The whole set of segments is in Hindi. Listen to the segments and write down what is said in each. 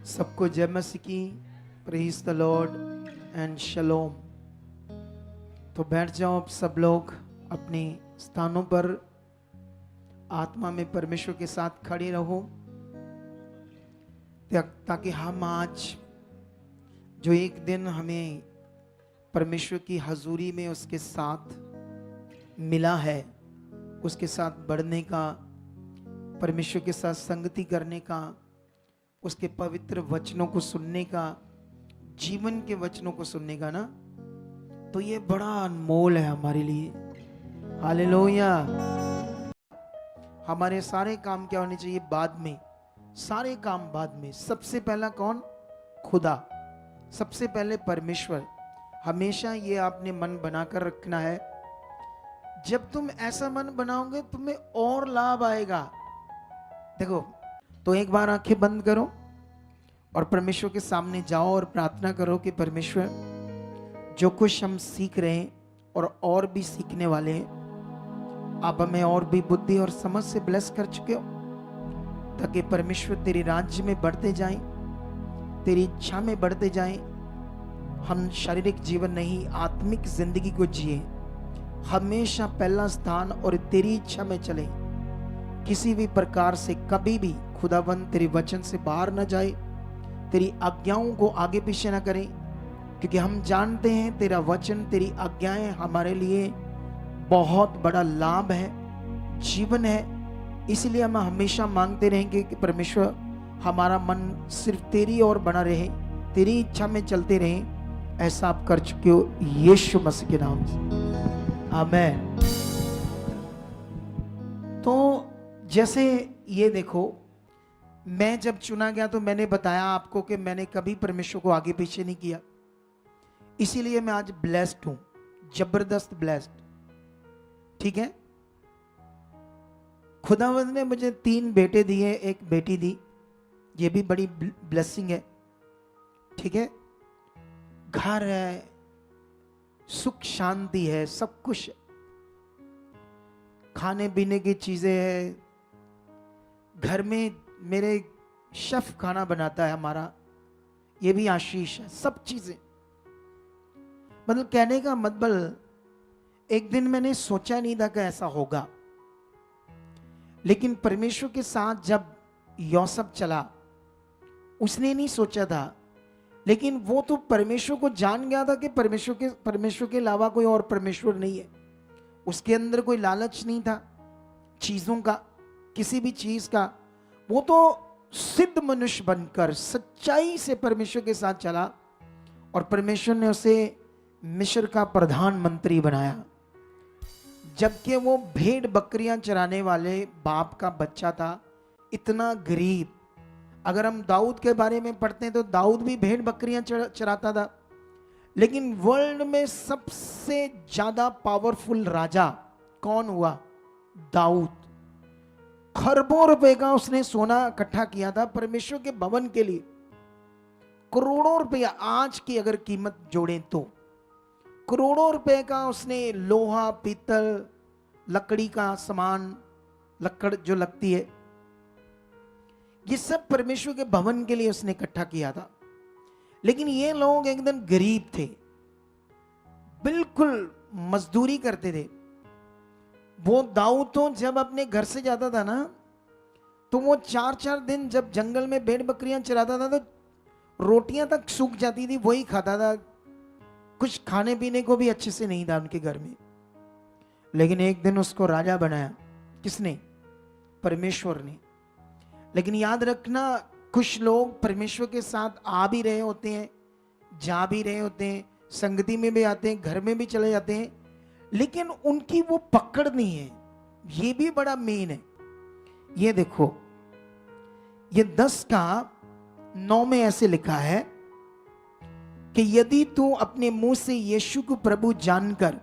सबको जय मसीह की। Praise the lord and shalom. तो बैठ जाओ आप सब लोग अपने स्थानों पर, आत्मा में परमेश्वर के साथ खड़े रहो, ताकि हम आज जो एक दिन हमें परमेश्वर की हजूरी में उसके साथ मिला है, उसके साथ बढ़ने का, परमेश्वर के साथ संगति करने का, उसके पवित्र वचनों को सुनने का, जीवन के वचनों को सुनने का ना, तो ये बड़ा अनमोल है हमारे लिए। हालेलुया। हमारे सारे काम क्या होने चाहिए? बाद में, सारे काम बाद में। सबसे पहला कौन? खुदा। सबसे पहले परमेश्वर। हमेशा ये आपने मन बनाकर रखना है। जब तुम ऐसा मन बनाओगे तुम्हें और लाभ आएगा। देखो, तो एक बार आंखें बंद करो और परमेश्वर के सामने जाओ और प्रार्थना करो कि परमेश्वर, जो कुछ हम सीख रहे हैं और भी सीखने वाले हैं, आप हमें और भी बुद्धि और समझ से ब्लेस कर चुके हो, ताकि परमेश्वर तेरे राज्य में बढ़ते जाएं, तेरी इच्छा में बढ़ते जाएं। हम शारीरिक जीवन नहीं, आत्मिक जिंदगी को जिए, हमेशा पहला स्थान और तेरी इच्छा में चले। किसी भी प्रकार से कभी भी खुदावंद तेरे वचन से बाहर न जाए, तेरी आज्ञाओं को आगे पीछे न करें, क्योंकि हम जानते हैं तेरा वचन, तेरी आज्ञाएं हमारे लिए बहुत बड़ा लाभ है, जीवन है। इसलिए हम हमेशा मांगते रहेंगे कि परमेश्वर, हमारा मन सिर्फ तेरी ओर बना रहे, तेरी इच्छा में चलते रहे। ऐसा आप कर चुके हो यीशु मसीह के नाम से, आमीन। तो जैसे ये देखो, मैं जब चुना गया तो मैंने बताया आपको कि मैंने कभी परमेश्वर को आगे पीछे नहीं किया, इसीलिए मैं आज ब्लेस्ड हूं, जबरदस्त ब्लेस्ड। ठीक है, खुदावंद ने मुझे 3 बेटे दिए, 1 बेटी दी, ये भी बड़ी ब्लेसिंग है। ठीक है, घर है, सुख शांति है, सब कुछ, खाने पीने की चीजें है, घर में मेरे शेफ खाना बनाता है हमारा, ये भी आशीष है, सब चीजें। मतलब कहने का मतलब, एक दिन मैंने सोचा नहीं था कि ऐसा होगा, लेकिन परमेश्वर के साथ जब यूसुफ चला, उसने नहीं सोचा था, लेकिन वो तो परमेश्वर को जान गया था कि परमेश्वर के अलावा कोई और परमेश्वर नहीं है। उसके अंदर कोई लालच नहीं था चीजों का, किसी भी चीज का। वो तो सिद्ध मनुष्य बनकर सच्चाई से परमेश्वर के साथ चला, और परमेश्वर ने उसे मिस्र का प्रधानमंत्री बनाया, जबकि वो भेड़ बकरियां चराने वाले बाप का बच्चा था, इतना गरीब। अगर हम दाऊद के बारे में पढ़ते हैं तो दाऊद भी भेड़ बकरियां चराता था, लेकिन वर्ल्ड में सबसे ज्यादा पावरफुल राजा कौन हुआ? दाऊद। खरबों रुपए का उसने सोना इकट्ठा किया था परमेश्वर के भवन के लिए, करोड़ों रुपया, आज की अगर कीमत जोड़ें तो करोड़ों रुपए का उसने लोहा, पीतल, लकड़ी का सामान, लकड़ जो लगती है, ये सब परमेश्वर के भवन के लिए उसने इकट्ठा किया था। लेकिन ये लोग एकदम गरीब थे, बिल्कुल मजदूरी करते थे। वो दाऊद तो जब अपने घर से जाता था ना, तो वो 4-4 दिन जब जंगल में भेड़ बकरियां चराता था, तो रोटियां तक सूख जाती थी, वही खाता था। कुछ खाने पीने को भी अच्छे से नहीं था उनके घर में। लेकिन एक दिन उसको राजा बनाया, किसने? परमेश्वर ने। लेकिन याद रखना, कुछ लोग परमेश्वर के साथ आ भी रहे होते हैं, जा भी रहे होते हैं, संगति में भी आते हैं, घर में भी चले जाते हैं, लेकिन उनकी वो पकड़ नहीं है। ये भी बड़ा मेन है। ये देखो, ये 10:9 में ऐसे लिखा है कि यदि तू अपने मुंह से यीशु को प्रभु जानकर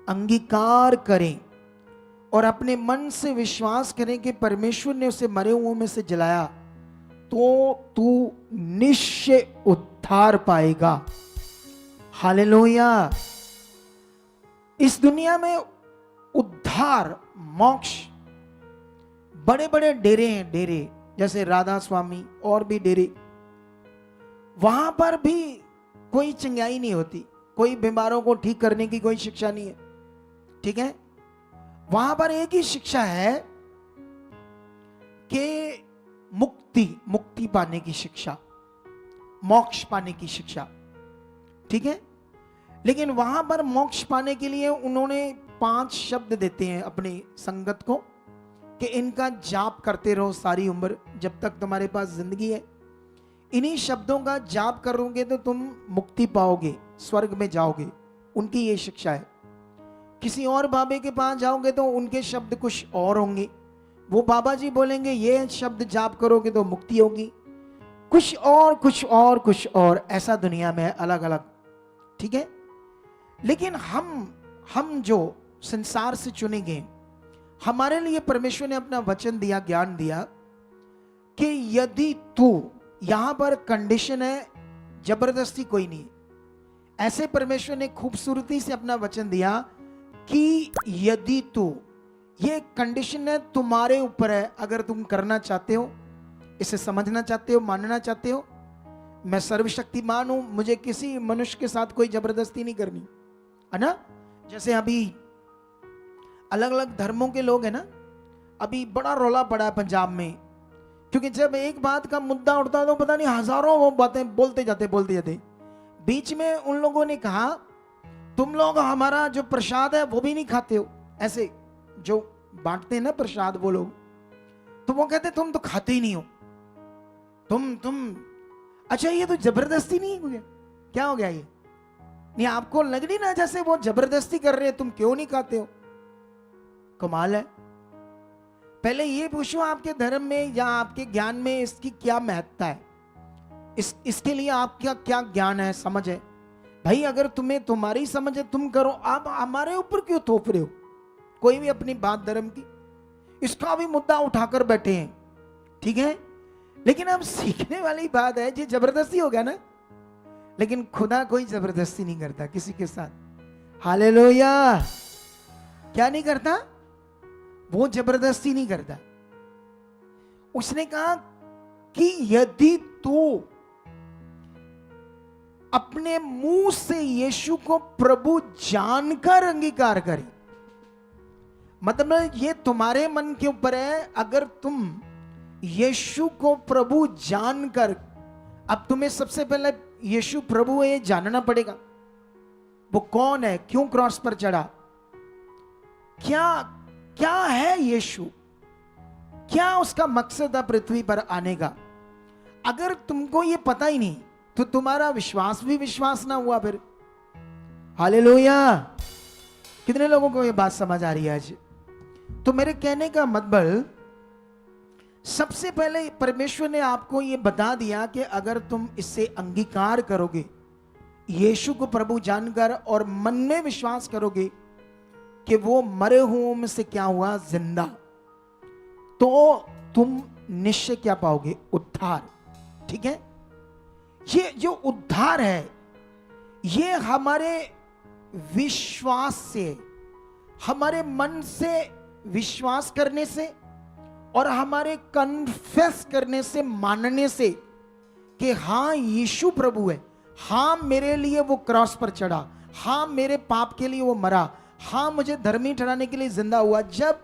अंगीकार करें और अपने मन से विश्वास करें कि परमेश्वर ने उसे मरे हुओं में से जलाया, तो तू निश्चय उद्धार पाएगा। हालेलुया। इस दुनिया में उद्धार, मोक्ष, बड़े बड़े डेरे हैं, डेरे जैसे राधा स्वामी और भी डेरे, वहां पर भी कोई चंगाई नहीं होती, कोई बीमारों को ठीक करने की कोई शिक्षा नहीं है, ठीक है। वहां पर एक ही शिक्षा है कि मुक्ति पाने की शिक्षा, मोक्ष पाने की शिक्षा, ठीक है। लेकिन वहां पर मोक्ष पाने के लिए उन्होंने 5 शब्द देते हैं अपनी संगत को कि इनका जाप करते रहो सारी उम्र, जब तक तुम्हारे पास जिंदगी है। इन्हीं शब्दों का जाप करोगे तो तुम मुक्ति पाओगे, स्वर्ग में जाओगे। उनकी ये शिक्षा है। किसी और बाबे के पास जाओगे तो उनके शब्द कुछ और होंगे। वो बाबा जी बोलेंगे ये शब्द जाप करोगे तो मुक्ति होगी, कुछ और कुछ और कुछ और, ऐसा दुनिया में है, अलग अलग, ठीक है। लेकिन हम जो संसार से चुने गए, हमारे लिए परमेश्वर ने अपना वचन दिया, ज्ञान दिया कि यदि तू, यहां पर कंडीशन है, जबरदस्ती कोई नहीं। ऐसे परमेश्वर ने खूबसूरती से अपना वचन दिया कि यदि तू, ये कंडीशन है, तुम्हारे ऊपर है। अगर तुम करना चाहते हो, इसे समझना चाहते हो, मानना चाहते हो, मैं सर्वशक्तिमान हूं, मुझे किसी मनुष्य के साथ कोई जबरदस्ती नहीं करनी, है ना। जैसे अभी अलग अलग धर्मों के लोग हैं ना, अभी बड़ा रौला पड़ा है पंजाब में, क्योंकि जब एक बात का मुद्दा उठता है तो पता नहीं हजारों वो बातें बोलते जाते। बीच में उन लोगों ने कहा तुम लोग हमारा जो प्रसाद है वो भी नहीं खाते हो। ऐसे जो बांटते हैं ना प्रसाद वो लोग, तो वो कहते तुम तो खाते ही नहीं हो, तुम अच्छा ये तो जबरदस्ती नहीं हो गया, क्या हो गया ये? नहीं आपको लग नहीं ना जैसे वो जबरदस्ती कर रहे हैं, तुम क्यों नहीं खाते हो? कमाल है। पहले ये पूछो आपके धर्म में या आपके ज्ञान में इसकी क्या महत्ता है, इसके लिए आपका क्या ज्ञान है, समझ है? भाई अगर तुम्हें तुम्हारी समझ है तुम करो, आप हमारे ऊपर क्यों थोप रहे हो कोई भी अपनी बात धर्म की? इसका भी मुद्दा उठाकर बैठे हैं, ठीक है। लेकिन अब सीखने वाली बात है, ये जबरदस्ती हो गया ना। लेकिन खुदा कोई जबरदस्ती नहीं करता किसी के साथ। हालेलुया। क्या नहीं करता? वो जबरदस्ती नहीं करता। उसने कहा कि यदि तू अपने मुंह से यीशु को प्रभु जानकर अंगीकार करे, मतलब ये तुम्हारे मन के ऊपर है। अगर तुम यीशु को प्रभु जानकर, अब तुम्हें सबसे पहले यीशु प्रभु है ये जानना पड़ेगा। वो कौन है, क्यों क्रॉस पर चढ़ा, क्या है यीशु, क्या उसका मकसद है पृथ्वी पर आने का। अगर तुमको ये पता ही नहीं तो तुम्हारा विश्वास भी विश्वास ना हुआ फिर। हालेलुया। कितने लोगों को ये बात समझ आ रही है आज? तो मेरे कहने का मतलब, सबसे पहले परमेश्वर ने आपको ये बता दिया कि अगर तुम इससे अंगीकार करोगे, यीशु को प्रभु जानकर, और मन में विश्वास करोगे कि वो मरे हुओं में से क्या हुआ, जिंदा, तो तुम निश्चय क्या पाओगे, उद्धार। ठीक है। ये जो उद्धार है ये हमारे विश्वास से, हमारे मन से विश्वास करने से और हमारे कन्फेस करने से, मानने से कि हाँ यीशु प्रभु है, हाँ मेरे लिए वो क्रॉस पर चढ़ा, हाँ मेरे पाप के लिए वो मरा, हाँ मुझे धर्मी ठहराने के लिए जिंदा हुआ। जब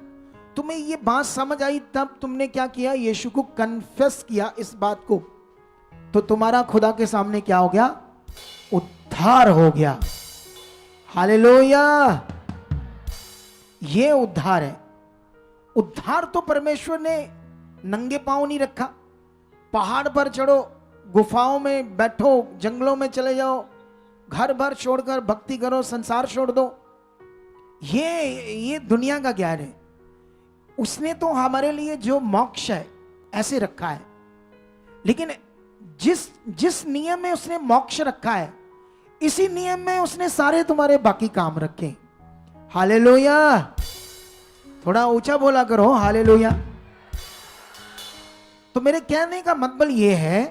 तुम्हें ये बात समझ आई तब तुमने क्या किया, यीशु को कन्फेस किया इस बात को, तो तुम्हारा खुदा के सामने क्या हो गया, उद्धार हो गया। हालेलुया। ये उद्धार है। उद्धार तो परमेश्वर ने नंगे पांव नहीं रखा। पहाड़ पर चढ़ो, गुफाओं में बैठो, जंगलों में चले जाओ, घर भर छोड़कर भक्ति करो, संसार छोड़ दो, ये दुनिया का ज्ञान है। उसने तो हमारे लिए जो मोक्ष है ऐसे रखा है। लेकिन जिस नियम में उसने मोक्ष रखा है, इसी नियम में उसने सारे तुम्हारे बाकी काम रखे। हालेलुया। थोड़ा ऊंचा बोला करो हालेलुया। तो मेरे कहने का मतलब यह है,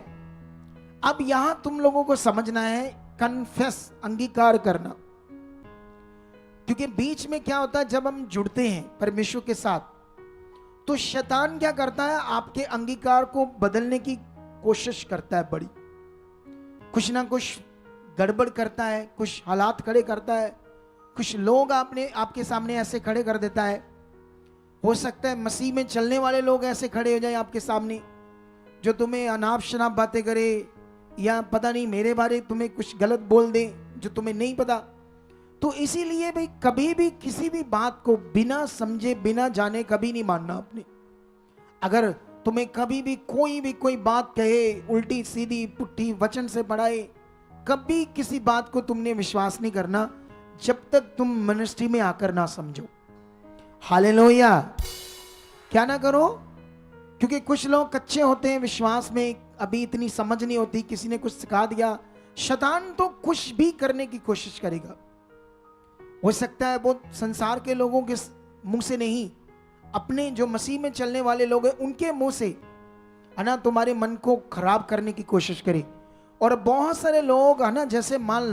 अब यहां तुम लोगों को समझना है कन्फेस, अंगीकार करना। क्योंकि बीच में क्या होता है, जब हम जुड़ते हैं परमेश्वर के साथ, तो शैतान क्या करता है, आपके अंगीकार को बदलने की कोशिश करता है बड़ी। कुछ ना कुछ गड़बड़ करता है, कुछ हालात खड़े करता है, कुछ लोग आपके सामने ऐसे खड़े कर देता है। हो सकता है मसीह में चलने वाले लोग ऐसे खड़े हो जाए आपके सामने जो तुम्हें अनाप शनाप बातें करे, या पता नहीं मेरे बारे तुम्हें कुछ गलत बोल दे जो तुम्हें नहीं पता। तो इसीलिए भाई कभी भी किसी भी बात को बिना समझे बिना जाने कभी नहीं मानना आपने। अगर तुम्हें कभी भी कोई बात कहे, उल्टी सीधी पुट्ठी वचन से पढ़ाए, कभी किसी बात को तुमने विश्वास नहीं करना जब तक तुम मिनिस्ट्री में आकर ना समझो। हालेलुया। क्या ना करो, क्योंकि कुछ लोग कच्चे होते हैं विश्वास में, अभी इतनी समझ नहीं होती, किसी ने कुछ सिखा दिया, शैतान तो कुछ भी करने की कोशिश करेगा। हो सकता है वो संसार के लोगों के मुंह से नहीं, अपने जो मसीह में चलने वाले लोग हैं उनके मुंह से है ना तुम्हारे मन को खराब करने की कोशिश करे। और बहुत सारे लोग है ना, जैसे मान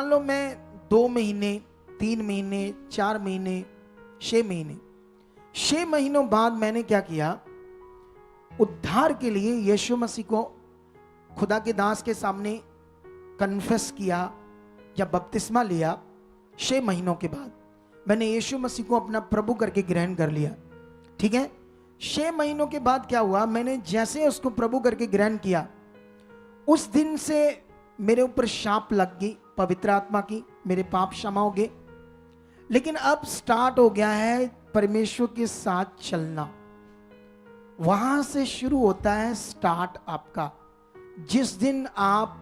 लो मैं 2 महीने 3 महीने 4 महीने 6 महीने 6 महीनों बाद मैंने क्या किया, उद्धार के लिए यीशु मसीह को खुदा के दास के सामने कन्फेस किया या बपतिस्मा लिया। 6 महीनों के बाद मैंने यीशु मसीह को अपना प्रभु करके ग्रहण कर लिया। ठीक है, 6 महीनों के बाद क्या हुआ, मैंने जैसे उसको प्रभु करके ग्रहण किया, उस दिन से मेरे ऊपर शाप लग गई पवित्र आत्मा की, मेरे पाप क्षमा हो गए। लेकिन अब स्टार्ट हो गया है परमेश्वर के साथ चलना। वहां से शुरू होता है स्टार्ट आपका। जिस दिन आप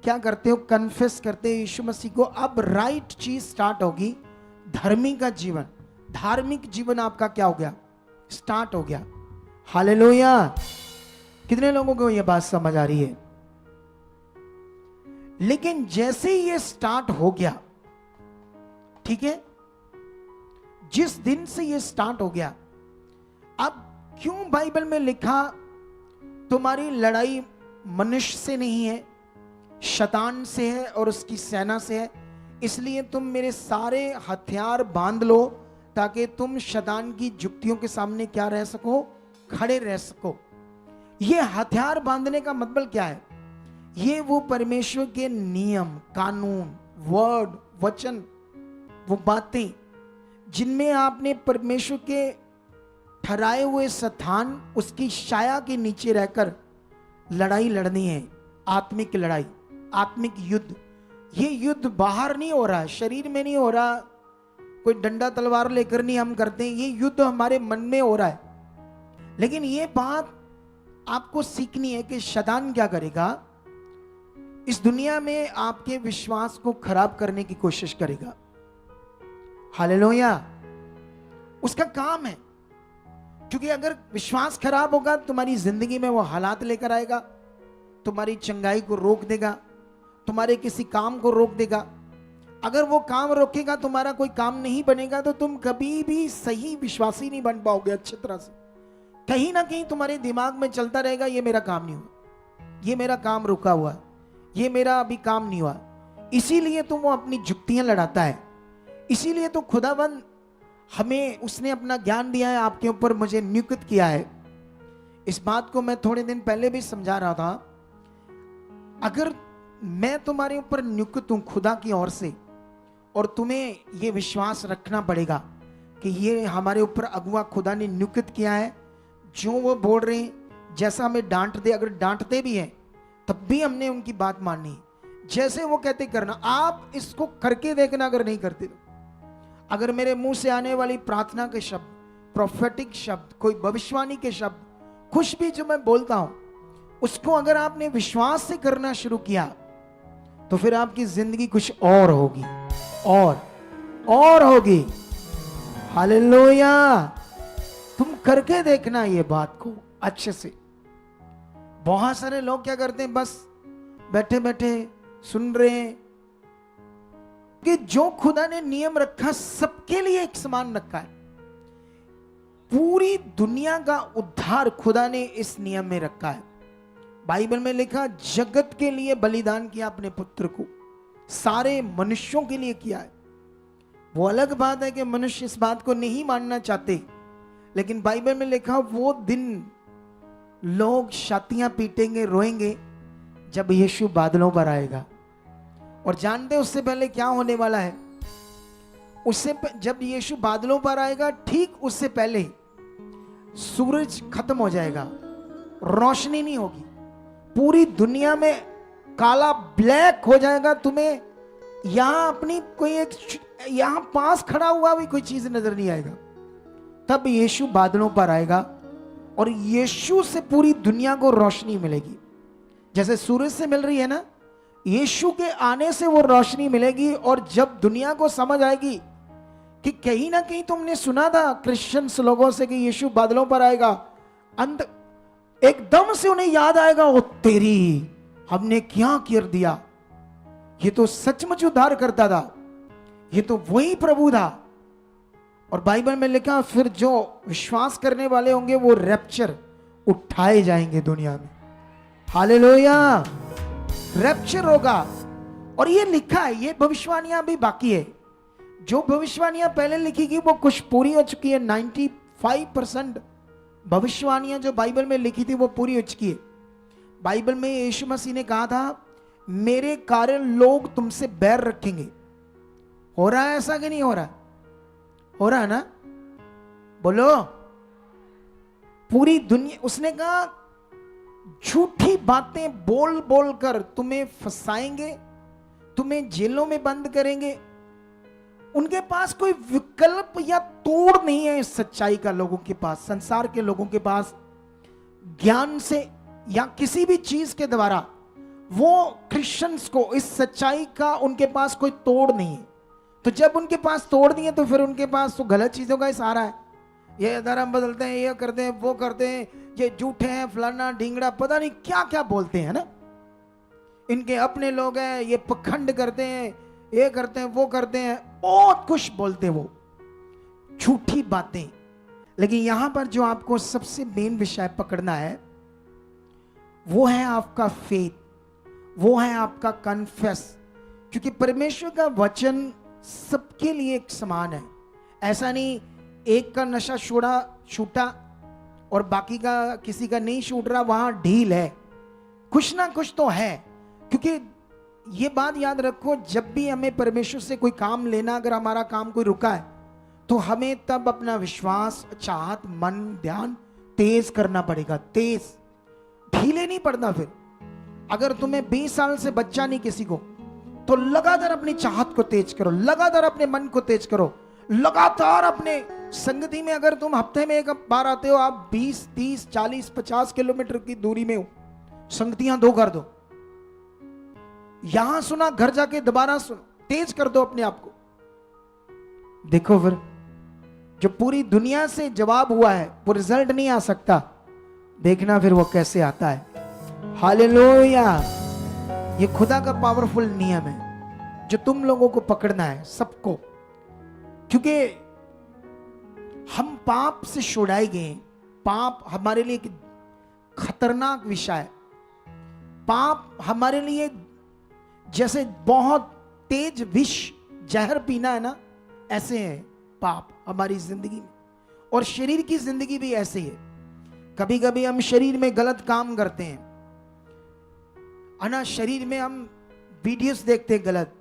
क्या करते हो, कन्फेस करते हो यीशु मसीह को, अब राइट चीज स्टार्ट होगी। धार्मिक जीवन आपका क्या हो गया, स्टार्ट हो गया। हालेलुया। कितने लोगों को यह बात समझ आ रही है? लेकिन जैसे ही ये स्टार्ट हो गया, ठीक है, जिस दिन से ये स्टार्ट हो गया, अब क्यों बाइबल में लिखा तुम्हारी लड़ाई मनुष्य से नहीं है, शैतान से है और उसकी सेना से है, इसलिए तुम मेरे सारे हथियार बांध लो ताकि तुम शैतान की जुक्तियों के सामने क्या रह सको, खड़े रह सको। ये हथियार बांधने का मतलब क्या है? ये वो परमेश्वर के नियम, कानून, वर्ड, वचन, वो बातें जिनमें आपने परमेश्वर के ठहराए हुए स्थान, उसकी छाया के नीचे रहकर लड़ाई लड़नी है। आत्मिक लड़ाई, आत्मिक युद्ध। ये युद्ध बाहर नहीं हो रहा है, शरीर में नहीं हो रहा, कोई डंडा तलवार लेकर नहीं हम करते हैं, ये युद्ध हमारे मन में हो रहा है। लेकिन ये बात आपको सीखनी है कि शैतान क्या करेगा, इस दुनिया में आपके विश्वास को खराब करने की कोशिश करेगा। हालेलुया। उसका काम है, क्योंकि अगर विश्वास खराब होगा तुम्हारी जिंदगी में वो हालात लेकर आएगा, तुम्हारी चंगाई को रोक देगा, तुम्हारे किसी काम को रोक देगा। अगर वो काम रोकेगा, तुम्हारा कोई काम नहीं बनेगा, तो तुम कभी भी सही विश्वासी नहीं बन पाओगे अच्छी तरह से। कहीं ना कहीं तुम्हारे दिमाग में चलता रहेगा, ये मेरा काम नहीं हुआ, ये मेरा काम रुका हुआ, ये मेरा अभी काम नहीं हुआ। इसीलिए तो वो अपनी जुक्तियां लड़ाता है। इसीलिए तो खुदाबंद हमें, उसने अपना ज्ञान दिया है, आपके ऊपर मुझे नियुक्त किया है। इस बात को मैं थोड़े दिन पहले भी समझा रहा था। अगर मैं तुम्हारे ऊपर नियुक्त हूं खुदा की ओर से, और तुम्हें यह विश्वास रखना पड़ेगा कि ये हमारे ऊपर अगुआ खुदा ने नियुक्त किया है, जो वो बोल रहे हैं, जैसा हमें डांट दे, अगर डांटते भी हैं तब भी हमने उनकी बात माननी है, जैसे वो कहते करना। आप इसको करके देखना, अगर नहीं करते तो। अगर मेरे मुंह से आने वाली प्रार्थना के शब्द, प्रोफेटिक शब्द, कोई भविष्यवाणी के शब्द, कुछ भी जो मैं बोलता हूं, उसको अगर आपने विश्वास से करना शुरू किया, तो फिर आपकी जिंदगी कुछ और होगी, और होगी। हालेलुया। तुम करके देखना ये बात को अच्छे से। बहुत सारे लोग क्या करते हैं, बस बैठे बैठे सुन रहे हैं, कि जो खुदा ने नियम रखा सबके लिए एक समान रखा है। पूरी दुनिया का उद्धार खुदा ने इस नियम में रखा है। बाइबल में लिखा, जगत के लिए बलिदान किया अपने पुत्र को, सारे मनुष्यों के लिए किया है। वो अलग बात है कि मनुष्य इस बात को नहीं मानना चाहते, लेकिन बाइबल में लिखा वो दिन लोग छातियां पीटेंगे, रोएंगे जब यीशु बादलों पर आएगा। और जानते हैं उससे पहले क्या होने वाला है? जब यीशु बादलों पर आएगा, ठीक उससे पहले सूरज खत्म हो जाएगा, रोशनी नहीं होगी, पूरी दुनिया में काला ब्लैक हो जाएगा। तुम्हें यहां अपनी कोई एक यहां पास खड़ा हुआ भी कोई चीज नजर नहीं आएगा। तब यीशु बादलों पर आएगा और यीशु से पूरी दुनिया को रोशनी मिलेगी। जैसे सूरज से मिल रही है ना, यीशु के आने से वो रोशनी मिलेगी। और जब दुनिया को समझ आएगी कि कहीं ना कहीं तुमने सुना था क्रिश्चियंस लोगों से कि यीशु बादलों पर आएगा, अंत एकदम से उन्हें याद आएगा, ओ तेरी, हमने क्या कर दिया, ये तो सचमुच उद्धार करता था, ये तो वही प्रभु था। और बाइबल में लिखा, फिर जो विश्वास करने वाले होंगे वो रैप्चर, उठाए जाएंगे दुनिया में। हालेलुया, रैप्चर होगा। और ये लिखा है, ये भविष्यवाणियां भी बाकी है। जो भविष्यवाणियां पहले लिखी गई वो कुछ पूरी हो चुकी है। 95% भविष्यवाणियां जो बाइबल में लिखी थी वो पूरी हो चुकी है। बाइबल में यीशु मसीह ने कहा था, मेरे कारण लोग तुमसे बैर रखेंगे। हो रहा है ऐसा कि नहीं हो रहा? हो रहा है ना? बोलो। पूरी दुनिया, उसने कहा झूठी बातें बोल बोल कर तुम्हें फंसाएंगे, तुम्हें जेलों में बंद करेंगे। उनके पास कोई विकल्प या तोड़ नहीं है इस सच्चाई का। लोगों के पास, संसार के लोगों के पास ज्ञान से या किसी भी चीज के द्वारा वो क्रिश्चियंस को इस सच्चाई का उनके पास कोई तोड़ नहीं है। तो जब उनके पास तोड़ नहीं है तो फिर उनके पास तो गलत चीजों का ही सहारा है। ये धर्म बदलते हैं, ये करते हैं, वो करते हैं, ये झूठे हैं, फलाना ढींगड़ा, पता नहीं क्या क्या बोलते हैं ना। इनके अपने लोग हैं, ये पखंड करते हैं, ये करते हैं, वो करते हैं, बहुत कुछ बोलते हैं वो, झूठी बातें। लेकिन यहां पर जो आपको सबसे मेन विषय पकड़ना है वो है आपका फेथ, वो है आपका कन्फेस। क्योंकि परमेश्वर का वचन सबके लिए एक समान है। ऐसा नहीं एक का नशा छूटा और बाकी का किसी का नहीं छूट रहा, वहां ढील है, कुछ ना कुछ तो है। क्योंकि ये बात याद रखो, जब भी हमें परमेश्वर से कोई काम लेना, अगर हमारा काम कोई रुका है तो हमें तब अपना विश्वास, चाहत, मन, ध्यान तेज करना पड़ेगा। तेज, ढीले नहीं पड़ना। फिर अगर तुम्हें 20 साल से बच्चा नहीं किसी को, तो लगातार अपनी चाहत को तेज करो, लगातार अपने मन को तेज करो, लगातार अपने संगति में। अगर तुम हफ्ते में एक बार आते हो, आप 20, 30, 40, 50 किलोमीटर की दूरी में हो, संगतियां 2 कर दो। यहां सुना, घर जाके दोबारा सुनो, तेज कर दो अपने आप को। देखो फिर जो पूरी दुनिया से जवाब हुआ है वो रिजल्ट नहीं आ सकता, देखना फिर वो कैसे आता है। हालेलुया। ये खुदा का पावरफुल नियम है जो तुम लोगों को पकड़ना है, सबको। क्योंकि हम पाप से छुड़ाए गए। पाप हमारे लिए एक खतरनाक विषय है। पाप हमारे लिए जैसे बहुत तेज विष, जहर पीना है ना, ऐसे है पाप हमारी जिंदगी में। और शरीर की जिंदगी भी ऐसे ही है। कभी कभी हम शरीर में गलत काम करते हैं, है ना। शरीर में हम वीडियोस देखते हैं गलत,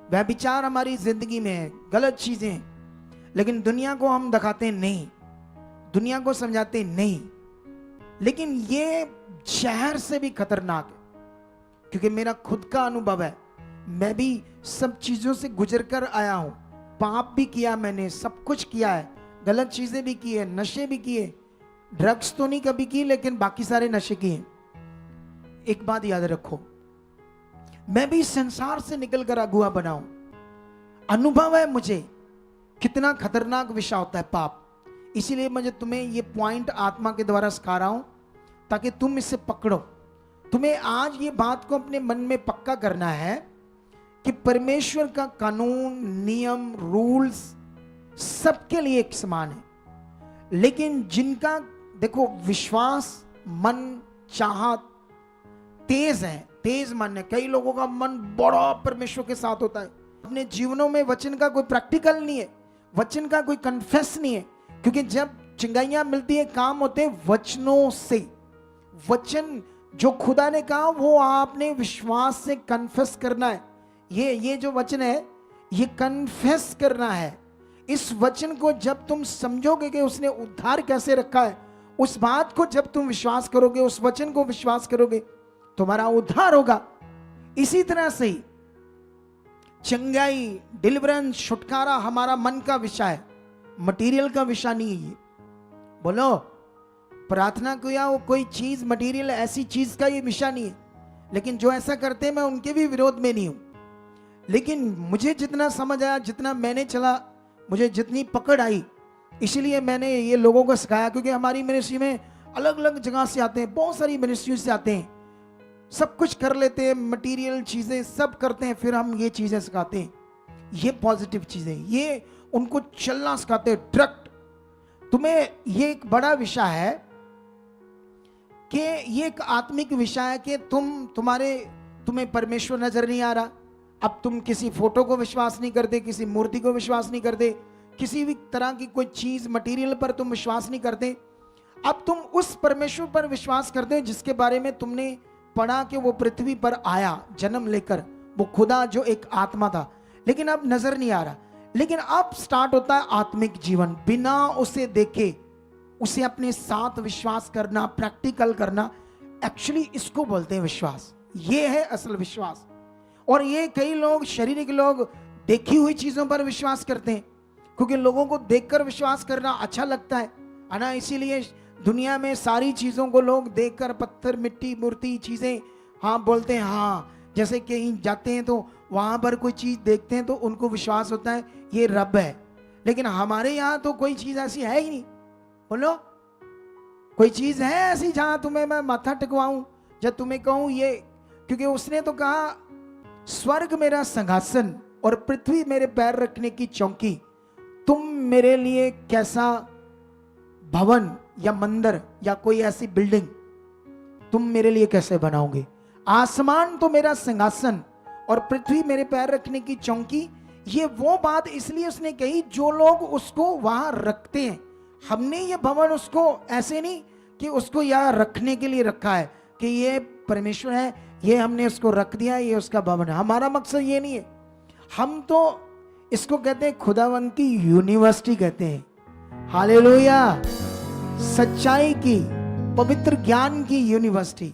व्यभिचार हमारी जिंदगी में है, गलत चीजें हैं। लेकिन दुनिया को हम दिखाते नहीं, दुनिया को समझाते नहीं। लेकिन ये शहर से भी खतरनाक है। क्योंकि मेरा खुद का अनुभव है, मैं भी सब चीजों से गुजर कर आया हूं। पाप भी किया मैंने, सब कुछ किया है, गलत चीजें भी की है, नशे भी किए, ड्रग्स तो नहीं कभी की, लेकिन बाकी सारे नशे किए। एक बात याद रखो, मैं भी संसार से निकलकर अगुआ बना हूं। अनुभव है मुझे कितना खतरनाक विषय होता है पाप। इसीलिए मुझे तुम्हें ये पॉइंट आत्मा के द्वारा सिखा रहा हूं, ताकि तुम इसे पकड़ो। तुम्हें आज ये बात को अपने मन में पक्का करना है कि परमेश्वर का कानून, नियम, रूल्स सबके लिए एक समान है। लेकिन जिनका देखो विश्वास, मन, चाहत तेज है, तेज मन है। कई लोगों का मन बड़ा परमेश्वर के साथ होता है, अपने जीवनों में वचन का कोई प्रैक्टिकल नहीं है, वचन का कोई कन्फेस नहीं है। क्योंकि जब चिंगाइयां मिलती है, काम होते हैं वचनों से। वचन जो खुदा ने कहा वो आपने विश्वास से कन्फेस करना है। ये जो वचन है ये कन्फेस करना है। इस वचन को जब तुम समझोगे कि उसने उद्धार कैसे रखा है, उस बात को जब तुम विश्वास करोगे, उस वचन को विश्वास करोगे, तुम्हारा उद्धार होगा। इसी तरह से ही चंगाई, डिलीवरेंस, छुटकारा हमारा मन का विषय है, मटेरियल का विषय नहीं है। ये बोलो, प्रार्थना को या वो कोई चीज मटेरियल ऐसी चीज का ये विषय नहीं है। लेकिन जो ऐसा करते हैं मैं उनके भी विरोध में नहीं हूं, लेकिन मुझे जितना समझ आया, जितना मैंने चला, मुझे जितनी पकड़ आई, इसीलिए मैंने ये लोगों को सिखाया। क्योंकि हमारी मिनिस्ट्री में अलग अलग जगह से आते हैं, बहुत सारी मिनिस्ट्री से आते हैं, सब कुछ कर लेते हैं, मटेरियल चीजें सब करते हैं, फिर हम ये चीजें सिखाते हैं, ये पॉजिटिव चीजें, ये उनको चलना सिखाते हैं डायरेक्ट। तुम्हें ये एक बड़ा विषय है कि ये एक आत्मिक विषय है कि तुम्हें परमेश्वर नजर नहीं आ रहा। अब तुम किसी फोटो को विश्वास नहीं करते, किसी मूर्ति को विश्वास नहीं करते, किसी भी तरह की कोई चीज मटेरियल पर तुम विश्वास नहीं करते। अब तुम उस परमेश्वर पर विश्वास करते हो जिसके बारे में तुमने पढ़ा कि वो पृथ्वी पर आया जन्म लेकर, वो खुदा जो एक आत्मा था, लेकिन अब नजर नहीं आ रहा। लेकिन अब स्टार्ट होता है आत्मिक जीवन, बिना उसे देखे उसे अपने साथ विश्वास करना, प्रैक्टिकल करना। एक्चुअली इसको बोलते हैं विश्वास। ये है असल विश्वास। और ये कई लोग, शारीरिक लोग, देखी हुई चीजों पर विश्वास करते हैं, क्योंकि लोगों को देखकर विश्वास करना अच्छा लगता है ना। इसीलिए दुनिया में सारी चीजों को लोग देखकर, पत्थर, मिट्टी, मूर्ति, चीजें, हाँ बोलते हैं। हाँ, जैसे कहीं जाते हैं तो वहां पर कोई चीज देखते हैं तो उनको विश्वास होता है ये रब है। लेकिन हमारे यहाँ तो कोई चीज ऐसी है ही नहीं। बोलो, कोई चीज है ऐसी जहां तुम्हें मैं माथा टेकवाऊं, जब तुम्हें कहूं ये? क्योंकि उसने तो कहा स्वर्ग मेरा सिंहासन और पृथ्वी मेरे पैर रखने की चौकी। तुम मेरे लिए कैसा भवन या मंदिर या कोई ऐसी बिल्डिंग तुम मेरे लिए कैसे बनाओगे? आसमान तो मेरा सिंहासन और पृथ्वी मेरे पैर रखने की चौकी। ये वो बात इसलिए उसने कही जो लोग उसको वहां रखते हैं। हमने ये भवन उसको ऐसे नहीं कि उसको यहाँ रखने के लिए रखा है कि ये परमेश्वर है, ये हमने उसको रख दिया, ये उसका भवन है। हमारा मकसद ये नहीं है। हम तो इसको कहते हैं खुदावंत की यूनिवर्सिटी कहते हैं। हालेलुया। सच्चाई की, पवित्र ज्ञान की यूनिवर्सिटी।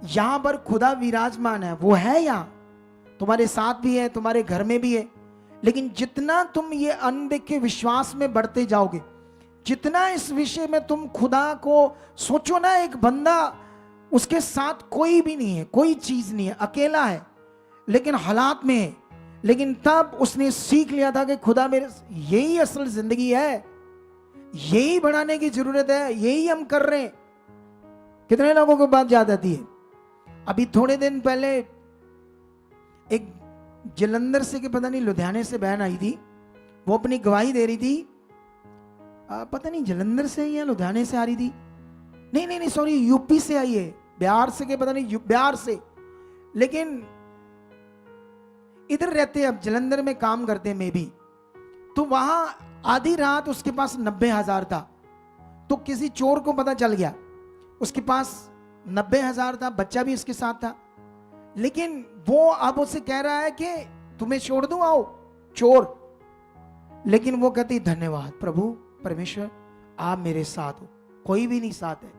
यहां पर खुदा विराजमान है, वो है यहाँ, तुम्हारे साथ भी है, तुम्हारे घर में भी है। लेकिन जितना तुम ये अनदेखे विश्वास में बढ़ते जाओगे, जितना इस विषय में तुम खुदा को सोचो ना, एक बंदा, उसके साथ कोई भी नहीं है, कोई चीज नहीं है, अकेला है, लेकिन हालात में है। लेकिन तब उसने सीख लिया था कि खुदा मेरे, यही असल जिंदगी है, यही बढ़ाने की जरूरत है, यही हम कर रहे हैं। कितने लोगों को बात याद आती है? अभी थोड़े दिन पहले एक जलंधर से के पता नहीं लुधियाने से बहन आई थी, वो अपनी गवाही दे रही थी। पता नहीं जलंधर से या लुधियाने से आ रही थी, नहीं सॉरी, यूपी से आई है, बिहार से के पता नहीं, बिहार से, लेकिन इधर रहते हैं, अब जलंधर में काम करते हैं मे भी। तो वहां आधी रात उसके पास 90,000 था। तो किसी चोर को पता चल गया, उसके पास 90,000 था, बच्चा भी उसके साथ था। लेकिन वो अब उसे कह रहा है कि तुम्हें छोड़ दूं, आओ, चोर। लेकिन वो कहती धन्यवाद प्रभु परमेश्वर, आप मेरे साथ हो, कोई भी नहीं साथ है।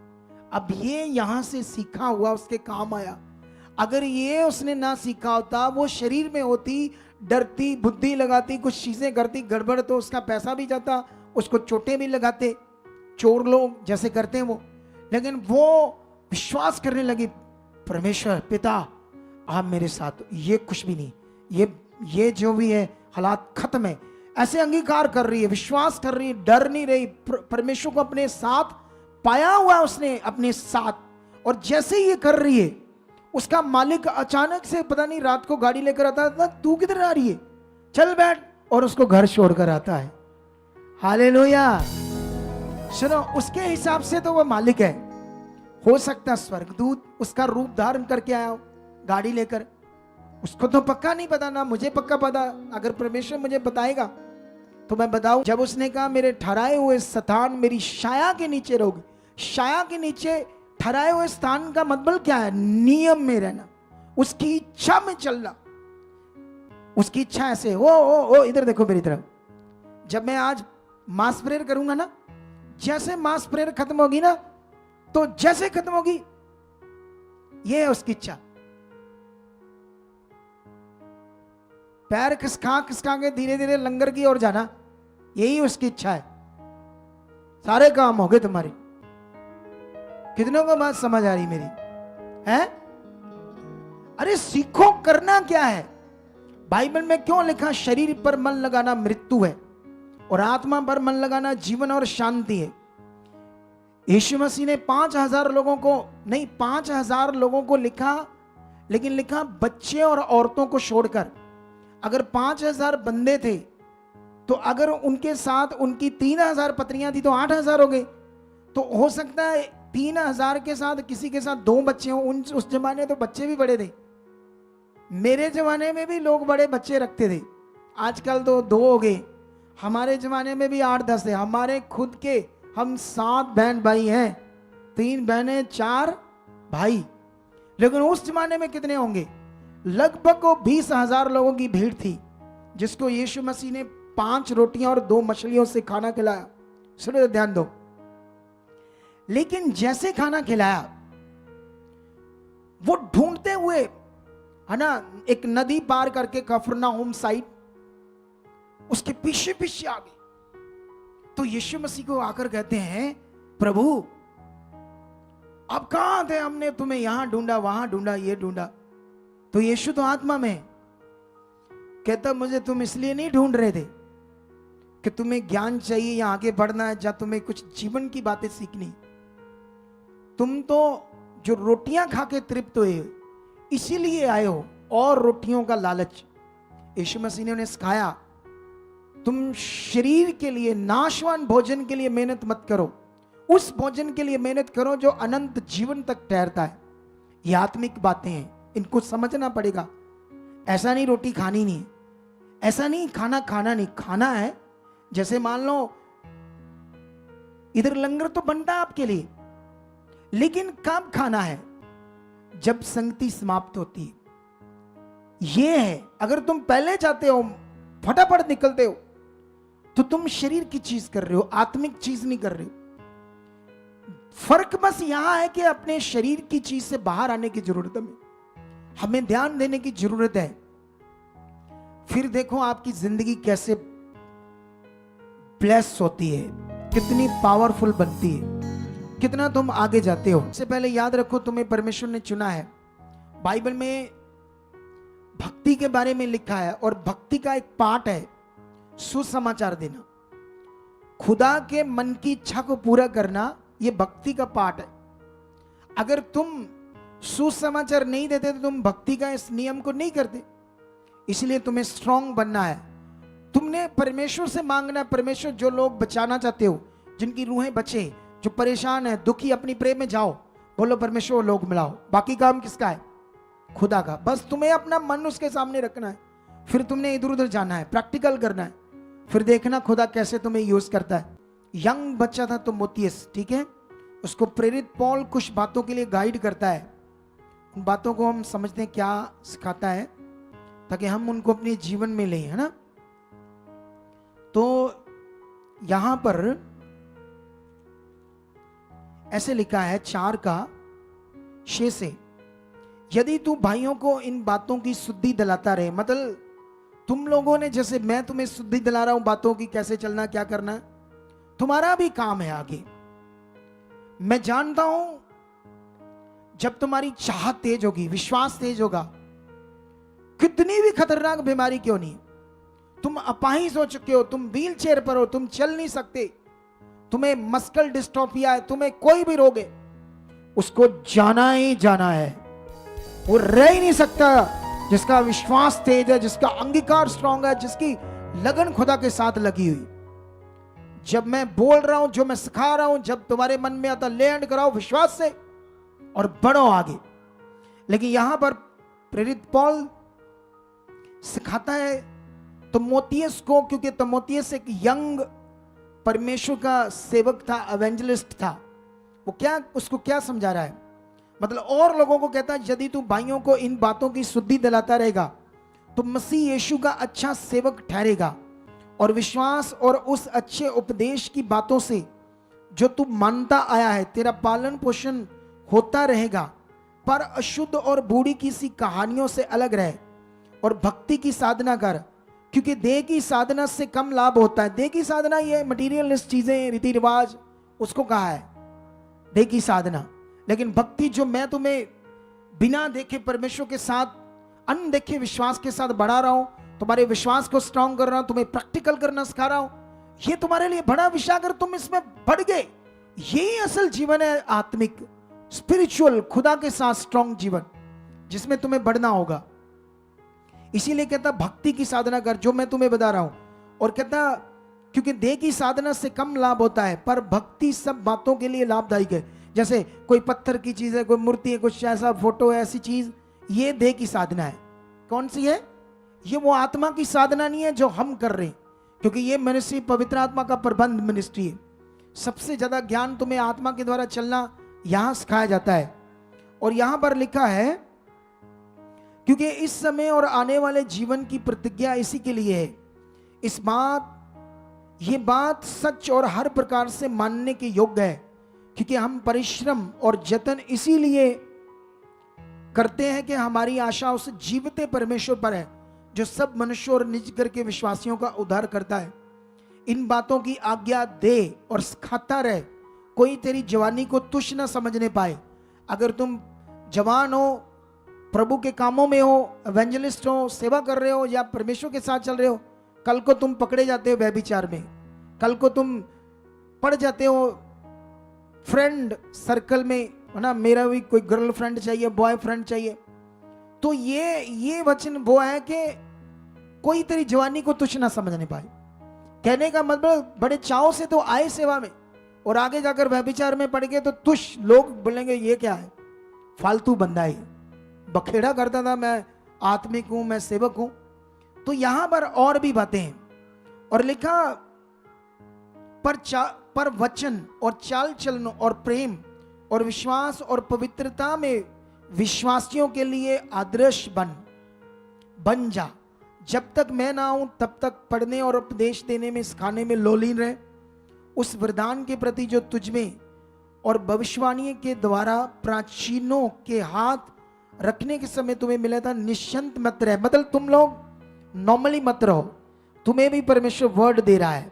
अब ये यहां से सीखा हुआ उसके काम आया। अगर ये उसने ना सीखा होता, वो शरीर में होती, डरती, बुद्धि लगाती, कुछ चीजें करती गड़बड़, तो उसका पैसा भी जाता, उसको चोटें भी लगाते, चोर लोग जैसे करते हैं वो। लेकिन वो विश्वास करने लगी, परमेश्वर पिता आप मेरे साथ हो, ये कुछ भी नहीं, ये जो भी है हालात खत्म है, ऐसे अंगीकार कर रही है, विश्वास कर रही है, डर नहीं रही, परमेश्वर को अपने साथ पाया हुआ उसने अपने साथ। और जैसे ये कर रही है, उसका मालिक अचानक से पता नहीं रात को गाड़ी लेकर आता था, तू किधर आ रही है, चल बैठ, और उसको घर छोड़कर आता है। हालेलुया। सुनो, उसके हिसाब से तो वो मालिक है, हो सकता स्वर्गदूत उसका रूप धारण करके आया हो गाड़ी लेकर, उसको तो पक्का नहीं पता, ना मुझे पक्का पता। अगर परमेश्वर मुझे बताएगा तो मैं बताऊं, जब उसने कहा मेरे ठहराए हुए स्थान मेरी छाया के नीचे रहोगे, छाया के नीचे ठहराए हुए स्थान का मतलब क्या है? नियम में रहना, उसकी इच्छा में चलना। उसकी इच्छा ऐसे ओ इधर देखो मेरी तरफ। जब मैं आज मास प्रेयर करूंगा ना, जैसे मास प्रेयर खत्म होगी ना, तो जैसे खत्म होगी, ये है उसकी इच्छा। पैर खिसका खिसका के धीरे धीरे लंगर की ओर जाना, यही उसकी इच्छा है। सारे काम हो गए तुम्हारे। कितनों को बात समझ आ रही मेरी है? अरे सीखो करना क्या है। बाइबल में क्यों लिखा शरीर पर मन लगाना मृत्यु है और आत्मा पर मन लगाना जीवन और शांति है। यीशु मसीह ने 5000 लोगों को नहीं, 5000 लोगों को लिखा, लेकिन लिखा बच्चे और औरतों को छोड़कर। अगर 5000 बंदे थे तो अगर उनके साथ उनकी 3000 पत्नियां थी तो 8000 हो गए। तो हो सकता है 3000 के साथ किसी के साथ 2 बच्चे हों। उस जमाने तो बच्चे भी बड़े थे। मेरे जमाने में भी लोग बड़े बच्चे रखते थे, आजकल तो 2 हो गए। हमारे जमाने में भी 8-10 थे। हमारे खुद के हम 7 बहन भाई हैं, 3 बहनें 4 भाई। लेकिन उस जमाने में कितने होंगे? लगभग 20,000 लोगों की भीड़ थी, जिसको यीशु मसीह ने 5 रोटियां और 2 मछलियों से खाना खिलाया। सुनो, ध्यान दो। लेकिन जैसे खाना खिलाया, वो ढूंढते हुए, है ना, एक नदी पार करके कफरनहूम साइड, उसके पीछे पीछे आ गए। तो यीशु मसीह को आकर कहते हैं, प्रभु अब कहां थे? हमने तुम्हें यहां ढूंढा, वहां ढूंढा, ये ढूंढा। तो यीशु तो आत्मा में कहता, मुझे तुम इसलिए नहीं ढूंढ रहे थे कि तुम्हें ज्ञान चाहिए या आगे बढ़ना है, या तुम्हें कुछ जीवन की बातें सीखनी। तुम तो जो रोटियां खा के तृप्त हुए इसीलिए आए हो, और रोटियों का लालच। यीशु मसीह ने उन्हें सिखाया, तुम शरीर के लिए, नाशवान भोजन के लिए मेहनत मत करो, उस भोजन के लिए मेहनत करो जो अनंत जीवन तक ठहरता है। ये आत्मिक बातें हैं, इनको समझना पड़ेगा। ऐसा नहीं रोटी खानी नहीं, ऐसा नहीं खाना खाना नहीं, खाना है। जैसे मान लो इधर लंगर तो बनता है आपके लिए, लेकिन कब खाना है? जब संगति समाप्त होती है। ये है, अगर तुम पहले जाते हो, फटाफट निकलते हो, तो तुम शरीर की चीज कर रहे हो, आत्मिक चीज नहीं कर रहे हो। फर्क बस यहां है कि अपने शरीर की चीज से बाहर आने की जरूरत है, हमें ध्यान देने की जरूरत है। फिर देखो आपकी जिंदगी कैसे ब्लेस होती है, कितनी पावरफुल बनती है, कितना तुम आगे जाते हो। सबसे पहले याद रखो, तुम्हें परमेश्वर ने चुना है। बाइबल में भक्ति के बारे में लिखा है, और भक्ति का एक पार्ट है सुसमाचार देना, खुदा के मन की इच्छा को पूरा करना। यह भक्ति का पार्ट है। अगर तुम सुसमाचार नहीं देते तो तुम भक्ति का इस नियम को नहीं करते। इसलिए तुम्हें स्ट्रांग बनना है। तुमने परमेश्वर से मांगना है, परमेश्वर जो लोग बचाना चाहते हो, जिनकी रूहें बचे, जो परेशान है, दुखी, अपनी प्रेम में जाओ, बोलो परमेश्वर लोग मिलाओ। बाकी काम किसका है? खुदा का। बस तुम्हें अपना मन उसके सामने रखना है, फिर तुमने इधर उधर जाना है, प्रैक्टिकल करना है, फिर देखना खुदा कैसे तुम्हें यूज करता है। यंग बच्चा था तो मोतियस, ठीक है, उसको प्रेरित पॉल कुछ बातों के लिए गाइड करता है। उन बातों को हम समझते हैं क्या सिखाता है, ताकि हम उनको अपने जीवन में लें, है ना। तो यहां पर ऐसे लिखा है 4:6 से, यदि तू भाइयों को इन बातों की शुद्धि दिलाता रहे, मतलब तुम लोगों ने, जैसे मैं तुम्हें शुद्धि दिला रहा हूं बातों की, कैसे चलना, क्या करना है, तुम्हारा भी काम है आगे। मैं जानता हूं जब तुम्हारी चाहत तेज होगी, विश्वास तेज होगा, कितनी भी खतरनाक बीमारी क्यों नहीं, तुम अपाहिज हो चुके हो, तुम व्हील चेयर पर हो, तुम चल नहीं सकते, तुम्हें मस्कुलर डिस्ट्रोफिया है, तुम्हें कोई भी रोग है, उसको जाना ही जाना है। वो रह ही नहीं सकता जिसका विश्वास तेज है, जिसका अंगीकार स्ट्रांग है, जिसकी लगन खुदा के साथ लगी हुई। जब मैं बोल रहा हूं, जो मैं सिखा रहा हूं, जब तुम्हारे मन में आता, लैंड कराओ विश्वास से और बढ़ो आगे। लेकिन यहां पर प्रेरित पॉल सिखाता है, तिमोथियस को, क्योंकि तिमोथियस एक यंग परमेश्वर का सेवक था, एवेंजलिस्ट था, वो क्या उसको क्या समझा रहा है, मतलब और लोगों को कहता है यदि तू भाइयों को इन बातों की शुद्धि दिलाता रहेगा तो मसीह यीशु का अच्छा सेवक ठहरेगा, और विश्वास और उस अच्छे उपदेश की बातों से जो तू मानता आया है तेरा पालन पोषण होता रहेगा, पर अशुद्ध और बूढ़ी किसी कहानियों से अलग रहे और भक्ति की साधना कर, क्योंकि देह की साधना से कम लाभ होता है। देह की साधना ये मटीरियलिस्ट चीजें, रीति रिवाज, उसको कहा है देह की साधना। लेकिन भक्ति जो मैं तुम्हें बिना देखे परमेश्वर के साथ अनदेखे विश्वास के साथ बढ़ा रहा हूं, तुम्हारे विश्वास को स्ट्रांग कर रहा हूं, तुम्हें प्रैक्टिकल करना सिखा रहा हूं, ये तुम्हारे लिए बड़ा विषय। अगर तुम इसमें बढ़ गए, यही असल जीवन है, आत्मिक स्पिरिचुअल खुदा के साथ स्ट्रांग जीवन, जिसमें तुम्हें बढ़ना होगा। इसीलिए कहता भक्ति की साधना कर, जो मैं तुम्हें बता रहा हूं। और कहता क्योंकि देह की साधना से कम लाभ होता है, पर भक्ति सब बातों के लिए लाभदायक है। जैसे कोई पत्थर की चीज है, कोई मूर्ति है, कुछ ऐसा फोटो है, ऐसी चीज, ये देह की साधना है। कौन सी है ये? वो आत्मा की साधना नहीं है जो हम कर रहे हैं, क्योंकि ये मिनिस्ट्री पवित्र आत्मा का प्रबंध मिनिस्ट्री है। सबसे ज्यादा ज्ञान तुम्हें आत्मा के द्वारा चलना यहां सिखाया जाता है। और यहां पर लिखा है क्योंकि इस समय और आने वाले जीवन की प्रतिज्ञा इसी के लिए है। ये बात सच और हर प्रकार से मानने के योग्य है, क्योंकि हम परिश्रम और जतन इसीलिए करते हैं कि हमारी आशा उस जीवते परमेश्वर पर है जो सब मनुष्य और निज करके विश्वासियों का उद्धार करता है। इन बातों की आज्ञा दे और सिखाता रहे, कोई तेरी जवानी को तुच्छ न समझने पाए। अगर तुम जवान हो, प्रभु के कामों में हो, एवेंजलिस्ट हो, सेवा कर रहे हो या परमेश्वर के साथ चल रहे हो, कल को तुम पकड़े जाते हो व्यभिचार में, कल को तुम पड़ जाते हो फ्रेंड सर्कल में, है ना, मेरा भी कोई गर्लफ्रेंड चाहिए, बॉयफ्रेंड चाहिए, तो ये वचन वो है कि कोई तेरी जवानी को तुच्छ ना समझने पाए। कहने का मतलब बड़े चाव से तो आए सेवा में, और आगे जाकर व्यभिचार में पड़ गए तो तुच्छ, लोग बोलेंगे ये क्या है, फालतू बंदा है, बखेड़ा करता था, मैं आत्मिक हूं, मैं सेवक हूं। तो यहां पर और भी बातें हैं, और लिखा पर वचन और चाल चलन और प्रेम और विश्वास और पवित्रता में विश्वासियों के लिए आदर्श बन जा। जब तक मैं ना आऊं तब तक पढ़ने और उपदेश देने में, सिखाने में लोलीन रहे। उस वरदान के प्रति जो तुझमें और भविष्यवाणी के द्वारा प्राचीनों के हाथ रखने के समय तुम्हें मिला था, निश्चिंत मत रहे। मतलब तुम लोग नॉर्मली मत रहो, तुम्हें भी परमेश्वर वर्ड दे रहा है,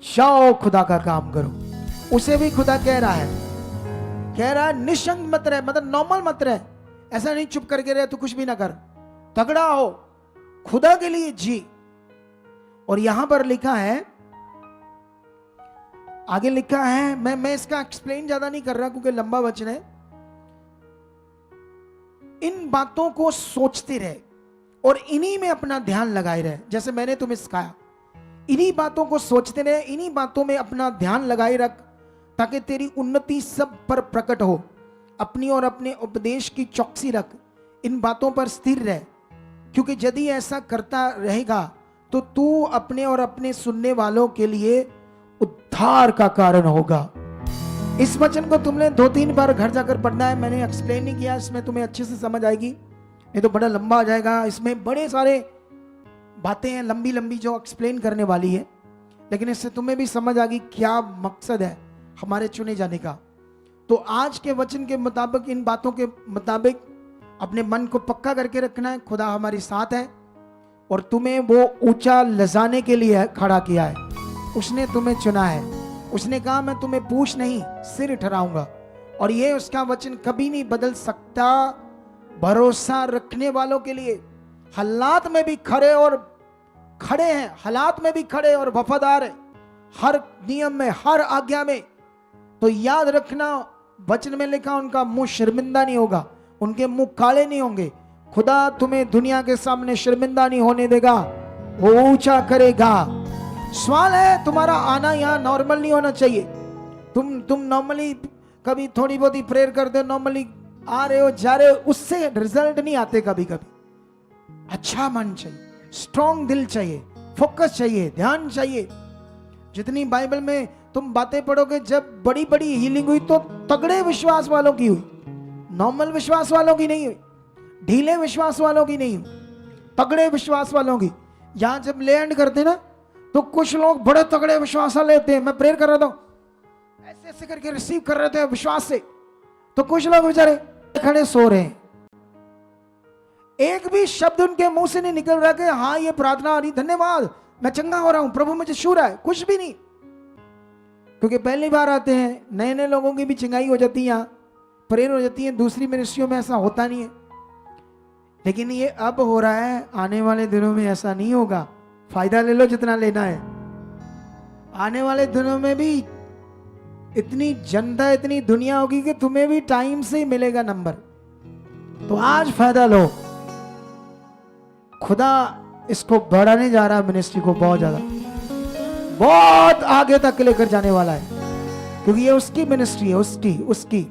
जाओ खुदा का काम करो। उसे भी खुदा कह रहा है निश्चिंत मत रहे, मतलब नॉर्मल मत रहे। ऐसा नहीं चुप करके रहे तो कुछ भी ना कर, तगड़ा हो, खुदा के लिए जी। और यहां पर लिखा है, आगे लिखा है, मैं इसका एक्सप्लेन ज्यादा नहीं कर रहा क्योंकि लंबा वचन है। इन बातों को सोचते रहे और इन्हीं में अपना ध्यान लगाए रहे, जैसे मैंने तुम्हें सिखाया। इन्हीं बातों को सोचते रहे, इन्हीं बातों में अपना ध्यान लगाए रख, ताकि तेरी उन्नति सब पर प्रकट हो। अपनी और अपने उपदेश की चौकसी रख, इन बातों पर स्थिर रह, क्योंकि यदि ऐसा करता रहेगा तो तू अपने और अपने सुनने वालों के लिए उद्धार का कारण होगा। इस वचन को तुमने 2-3 बार घर जाकर पढ़ना है, मैंने एक्सप्लेन नहीं किया, इसमें तुम्हें अच्छे से समझ आएगी, नहीं तो बड़ा लंबा हो जाएगा। इसमें बड़े सारे बातें हैं लंबी लंबी जो एक्सप्लेन करने वाली है, लेकिन इससे तुम्हें भी समझ आ गई क्या मकसद है हमारे चुने जाने का। तो आज के वचन के मुताबिक, इन बातों के मुताबिक अपने मन को पक्का करके रखना है। खुदा हमारे साथ है और तुम्हें वो ऊंचा लजाने के लिए खड़ा किया है, उसने तुम्हें चुना है। उसने कहा मैं तुम्हें पूछ नहीं सिर ठहराऊंगा, और ये उसका वचन कभी नहीं बदल सकता। भरोसा रखने वालों के लिए हालात में भी खड़े हैं, हालात में भी खड़े और वफादार है, हर नियम में, हर आज्ञा में। तो याद रखना, वचन में लिखा उनका मुंह शर्मिंदा नहीं होगा, उनके मुंह काले नहीं होंगे। खुदा तुम्हें दुनिया के सामने शर्मिंदा नहीं होने देगा, वो ऊंचा करेगा। सवाल है, तुम्हारा आना यहाँ नॉर्मल नहीं होना चाहिए। तुम नॉर्मली कभी थोड़ी बहुत ही प्रेयर करते हो, नॉर्मली आ रहे हो जा रहे हो, उससे रिजल्ट नहीं आते। कभी कभी अच्छा मन चाहिए, स्ट्रॉन्ग दिल चाहिए, फोकस चाहिए, ध्यान चाहिए। जितनी बाइबल में तुम बातें पढ़ोगे, जब बड़ी बड़ी हीलिंग हुई तो तगड़े विश्वास वालों की हुई, नॉर्मल विश्वास वालों की नहीं हुई, ढीले विश्वास वालों की नहीं हुई, तगड़े विश्वास वालों की। यहां जब लैंड करते ना तो कुछ लोग बड़े तगड़े विश्वास लेते हैं। मैं प्रेयर कर रहा था, ऐसे ऐसे करके रिसीव कर रहे थे विश्वास से, तो कुछ लोग बेचारे खड़े सो रहे हैं। एक भी शब्द उनके मुंह से नहीं निकल रहा कि हाँ ये प्रार्थना आ रही, धन्यवाद मैं चंगा हो रहा हूं, प्रभु मुझे छू रहा है, कुछ भी नहीं। क्योंकि पहली बार आते हैं, नए नए लोगों की भी चिंगाई हो जाती है, यहाँ प्रेयर हो जाती है। दूसरी मिनिस्ट्रियों में ऐसा होता नहीं है, लेकिन ये अब हो रहा है। आने वाले दिनों में ऐसा नहीं होगा। फायदा ले लो जितना लेना है। आने वाले दिनों में भी इतनी जनता, इतनी दुनिया होगी कि तुम्हें भी टाइम से ही मिलेगा नंबर। तो आज फायदा लो। खुदा इसको बढ़ाने जा रहा है, मिनिस्ट्री को बहुत ज्यादा, बहुत आगे तक लेकर जाने वाला है, क्योंकि ये उसकी मिनिस्ट्री है, उसकी